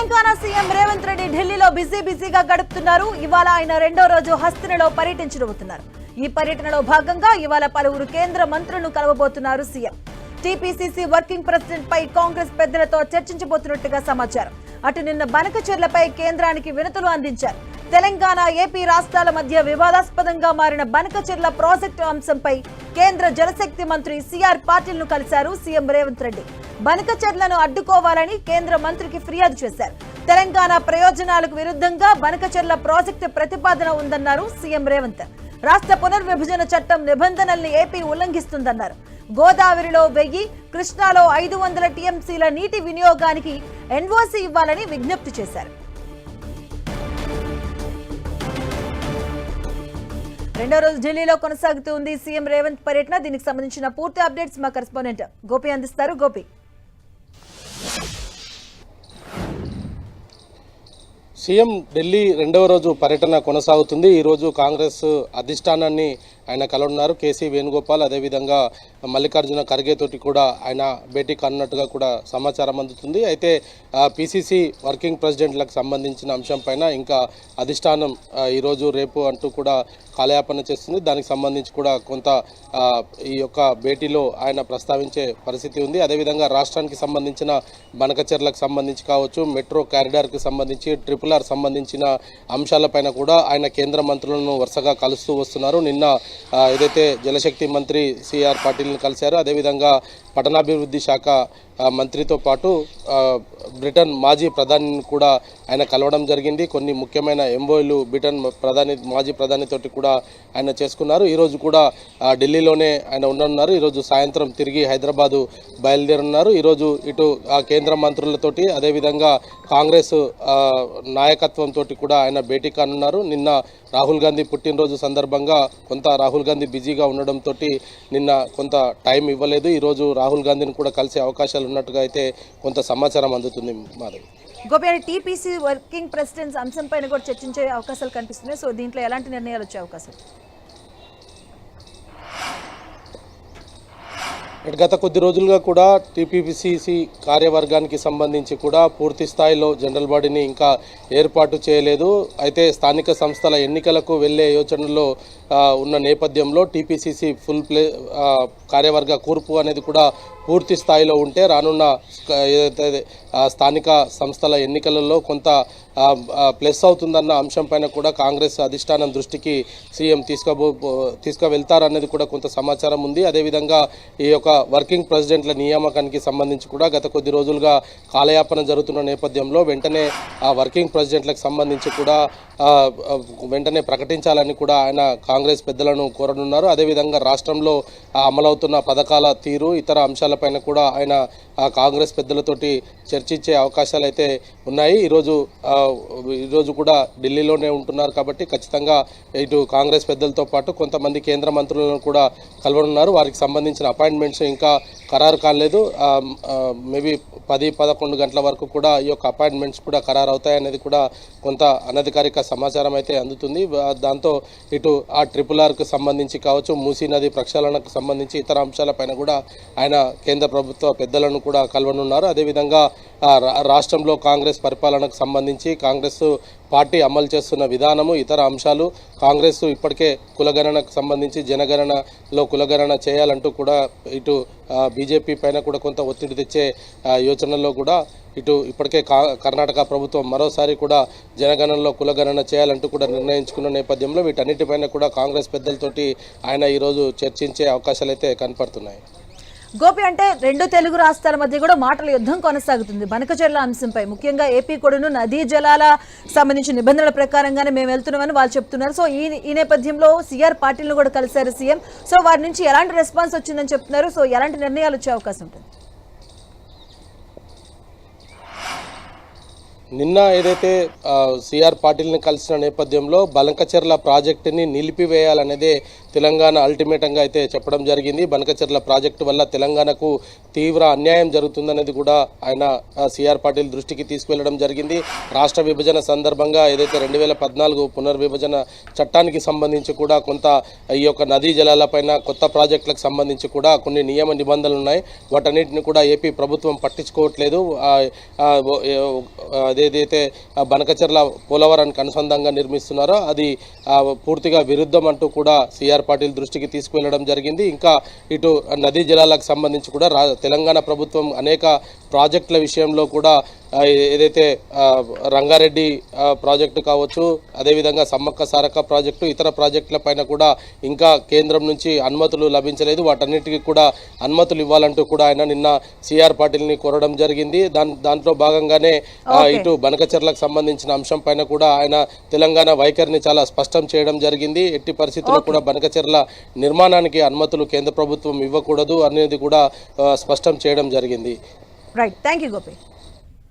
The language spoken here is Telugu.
తెలంగాణ సీఎం రేవంత్ రెడ్డి ఢిల్లీలో బిజీగా గడుపుతున్నారు. ఇవాళ ఆయన రెండో రోజు హస్తినలో పర్యటించబోతున్నారు. ఈ పర్యటనలో భాగంగా ఇవాళ పలువురు కేంద్ర మంత్రులను కలవబోతున్నారు సీఎం. టీపీసీసీ వర్కింగ్ ప్రెసిడెంట్ పై కాంగ్రెస్ పెద్దలతో చర్చించబోతున్నట్టుగా సమాచారం. అటు నిన్న బనకచెర్లపై కేంద్రానికి వినతులు అందించారు. తెలంగాణ ఏపీ రాష్ట్రాల మధ్య వివాదాస్పదంగా మారిన బనకచెర్ల ప్రాజెక్టు అంశంపై కేంద్ర జలశక్తి మంత్రి సిఆర్ పాటిల్ ను కలిశారు సీఎం రేవంత్ రెడ్డి. బనకచెర్లను అడ్డుకోవాలని కేంద్ర మంత్రికి ఫిర్యాదు చేశారు. తెలంగాణ ప్రయోజనాలకు విరుద్ధంగా బనకచెర్ల ప్రాజెక్టు ప్రతిపాదన ఉందన్నారు సీఎం రేవంత్. రాష్ట్ర పునర్విభజన చట్టం నిబంధనల్ని ఏపీ ఉల్లంఘిస్తుందన్నారు. గోదావరిలో 1000, కృష్ణాలో 500 టీఎంసీల నీటి వినియోగానికి ఎన్ఓసీ ఇవ్వాలని విజ్ఞప్తి చేశారు. రెండో రోజు ఢిల్లీలో కొనసాగుతుంది సీఎం రేవంత్ పర్యటన. దీనికి సంబంధించిన పూర్తి అప్డేట్స్ మా కరెస్పాండెంట్ గోపి అందిస్తారు. గోపి, సీఎం ఢిల్లీ రెండవ రోజు పర్యటన కొనసాగుతుంది. ఈరోజు కాంగ్రెస్ అధిష్టానాన్ని ఆయన కలవనున్నారు. కేసీ వేణుగోపాల్, అదేవిధంగా మల్లికార్జున ఖర్గే తోటి కూడా ఆయన భేటీ కానున్నట్టుగా కూడా సమాచారం అందుతుంది. అయితే పీసీసీ వర్కింగ్ ప్రెసిడెంట్లకు సంబంధించిన అంశం పైన ఇంకా అధిష్టానం ఈరోజు రేపు అంటూ కూడా కాలయాపన చేస్తుంది. దానికి సంబంధించి కూడా కొంత ఈ యొక్క భేటీలో ఆయన ప్రస్తావించే పరిస్థితి ఉంది. అదేవిధంగా రాష్ట్రానికి సంబంధించిన బనకచెర్లకు సంబంధించి కావచ్చు, మెట్రో కారిడార్కి సంబంధించి, RRR సంబంధించిన అంశాలపైన కూడా ఆయన కేంద్ర మంత్రులను వరుసగా కలుస్తూ వస్తున్నారు. నిన్న ఏదైతే జలశక్తి మంత్రి సిఆర్ పాటిల్ని కలిశారో, అదేవిధంగా పట్టణాభివృద్ధి శాఖ మంత్రితో పాటు బ్రిటన్ మాజీ ప్రధానిని కూడా ఆయన కలవడం జరిగింది. కొన్ని ముఖ్యమైన ఎంఓయూలు బ్రిటన్ మాజీ ప్రధానితోటి కూడా ఆయన చేసుకున్నారు. ఈరోజు కూడా ఢిల్లీలోనే ఆయన ఉండనున్నారు. ఈరోజు సాయంత్రం తిరిగి హైదరాబాదు బయలుదేరున్నారు. ఈరోజు ఇటు కేంద్ర మంత్రులతోటి, అదేవిధంగా కాంగ్రెస్ నాయకత్వంతో కూడా ఆయన భేటీ కానున్నారు. నిన్న రాహుల్ గాంధీ పుట్టినరోజు సందర్భంగా కొంత రాహుల్ గాంధీ బిజీగా ఉండడంతో నిన్న కొంత టైం ఇవ్వలేదు. ఈరోజు రాహుల్ గాంధీని కూడా కలిసే అవకాశాలు ఉన్నట్టుగా అయితే కొంత సమాచారం అందుతుంది. Madhavi, Gopi, TPC working presidents అంశం పైన కూడా చర్చించే అవకాశాలు కనిపిస్తున్నాయి. సో దీంట్లో ఎలాంటి నిర్ణయాలు వచ్చే అవకాశం? గత కొద్ది రోజులుగా కూడా టీపీసీసీ కార్యవర్గానికి సంబంధించి కూడా పూర్తి స్థాయిలో జనరల్ బాడీని ఇంకా ఏర్పాటు చేయలేదు. అయితే స్థానిక సంస్థల ఎన్నికలకు వెళ్లే యోచనలో ఉన్న నేపథ్యంలో టీపీసీసీ కార్యవర్గ కూర్పు అనేది కూడా పూర్తి స్థాయిలో ఉంటే రానున్న ఏదైతే స్థానిక సంస్థల ఎన్నికలలో కొంత ప్లస్ అవుతుందన్న అంశం పైన కూడా కాంగ్రెస్ అధిష్టానం దృష్టికి సీఎం తీసుకువెళ్తారనేది కూడా కొంత సమాచారం ఉంది. అదేవిధంగా ఈ యొక్క వర్కింగ్ ప్రెసిడెంట్ల నియామకానికి సంబంధించి కూడా గత కొద్ది రోజులుగా కాలయాపన జరుగుతున్న నేపథ్యంలో వెంటనే ఆ వర్కింగ్ ప్రెసిడెంట్లకు సంబంధించి కూడా వెంటనే ప్రకటించాలని కూడా ఆయన కాంగ్రెస్ పెద్దలను కోరనున్నారు. అదేవిధంగా రాష్ట్రంలో అమలవుతున్న పథకాల తీరు, ఇతర అంశాలపైన కూడా ఆయన కాంగ్రెస్ పెద్దలతోటి చర్చించే అవకాశాలు అయితే ఉన్నాయి. ఈరోజు కూడా ఢిల్లీలోనే ఉంటున్నారు కాబట్టి ఖచ్చితంగా ఇటు కాంగ్రెస్ పెద్దలతో పాటు కొంతమంది కేంద్ర మంత్రులను కూడా కలవనున్నారు. వారికి సంబంధించిన అపాయింట్మెంట్స్ ఇంకా ఖరారు కాలేదు. మేబీ 10-11 గంటల వరకు కూడా ఈ యొక్క అపాయింట్మెంట్స్ కూడా ఖరారు అవుతాయనేది కూడా కొంత అనధికారిక సమాచారం అయితే అందుతుంది. దాంతో ఇటు ఆ RRRకు సంబంధించి కావచ్చు, మూసీ నది ప్రక్షాళనకు సంబంధించి ఇతర అంశాలపైన కూడా ఆయన కేంద్ర ప్రభుత్వ పెద్దలను కూడా కలవనున్నారు. అదేవిధంగా రాష్ట్రంలో కాంగ్రెస్ పరిపాలనకు సంబంధించి కాంగ్రెస్ పార్టీ అమలు చేస్తున్న విధానము, ఇతర అంశాలు, కాంగ్రెస్ ఇప్పటికే కులగణనకు సంబంధించి జనగణనలో కులగణన చేయాలంటూ కూడా ఇటు బీజేపీ పైన కూడా కొంత ఒత్తిడి తెచ్చే యోచనలో కూడా ఇటు ఇప్పటికే కర్ణాటక ప్రభుత్వం మరోసారి కూడా జనగణనలో కులగణన చేయాలంటూ కూడా నిర్ణయించుకున్న నేపథ్యంలో వీటన్నిటిపైన కూడా కాంగ్రెస్ పెద్దలతోటి ఆయన ఈరోజు చర్చించే అవకాశాలు అయితే కనపడుతున్నాయి. గోపి, రెండు తెలుగు రాష్ట్రాల మధ్య కూడా మాటల యుద్ధం కొనసాగుతుంది బనకచెర్ల అంశంపై. ముఖ్యంగా ఏపీ కూడాను నదీ జలాల సంబంధించిన నిబంధనల ప్రకారంగానే మేము వెళ్తున్నామని వాళ్ళు చెప్తున్నారు. సో ఈ నేపథ్యంలో సిఆర్ పాటిల్ను కూడా కలిశారు సీఎం. సో వారి నుంచి ఎలాంటి రెస్పాన్స్ వచ్చిందని చెప్తున్నారు? సో ఎలాంటి నిర్ణయాలు వచ్చే అవకాశం ఉంటుంది? నిన్న ఏదైతే సిఆర్ పాటిల్ని కలిసిన నేపథ్యంలో బనకచెర్ల ప్రాజెక్టుని నిలిపివేయాలనేదే తెలంగాణ అల్టిమేటంగా అయితే చెప్పడం జరిగింది. బనకచెర్ల ప్రాజెక్టు వల్ల తెలంగాణకు తీవ్ర అన్యాయం జరుగుతుందనేది కూడా ఆయన సిఆర్ పాటిల్ దృష్టికి తీసుకువెళ్లడం జరిగింది. రాష్ట్ర విభజన సందర్భంగా ఏదైతే 2014 పునర్విభజన చట్టానికి సంబంధించి కూడా కొంత ఈ యొక్క నదీ జలాలపైన కొత్త ప్రాజెక్టులకు సంబంధించి కూడా కొన్ని నియమ నిబంధనలు ఉన్నాయి. వాటన్నిటిని కూడా ఏపీ ప్రభుత్వం పట్టించుకోవట్లేదు. అదేదైతే బనకచెర్ల పోలవరానికి అనుసంధానంగా నిర్మిస్తున్నారో అది పూర్తిగా విరుద్ధం అంటూ కూడా సిఆర్ పాటిల్ దృష్టికి తీసుకువెళ్లడం జరిగింది. ఇంకా ఇటు నదీ జలాలకు సంబంధించి కూడా తెలంగాణ ప్రభుత్వం అనేక ప్రాజెక్టుల విషయంలో కూడా ఏదైతే రంగారెడ్డి ప్రాజెక్టు కావచ్చు, అదేవిధంగా సమ్మక్క సారక్క ప్రాజెక్టు, ఇతర ప్రాజెక్టుల పైన కూడా ఇంకా కేంద్రం నుంచి అనుమతులు లభించలేదు. వాటన్నిటికీ కూడా అనుమతులు ఇవ్వాలంటూ కూడా ఆయన నిన్న సిఆర్ పాటిల్ని కోరడం జరిగింది. దాంట్లో భాగంగానే ఇటు బనకచెర్లకు సంబంధించిన అంశం పైన కూడా ఆయన తెలంగాణ వైఖరిని చాలా స్పష్టం చేయడం జరిగింది. ఎట్టి పరిస్థితుల్లో కూడా బనకచెర్ల నిర్మాణానికి అనుమతులు కేంద్ర ప్రభుత్వం ఇవ్వకూడదు అనేది కూడా స్పష్టం చేయడం జరిగింది. Right, thank you Gopi.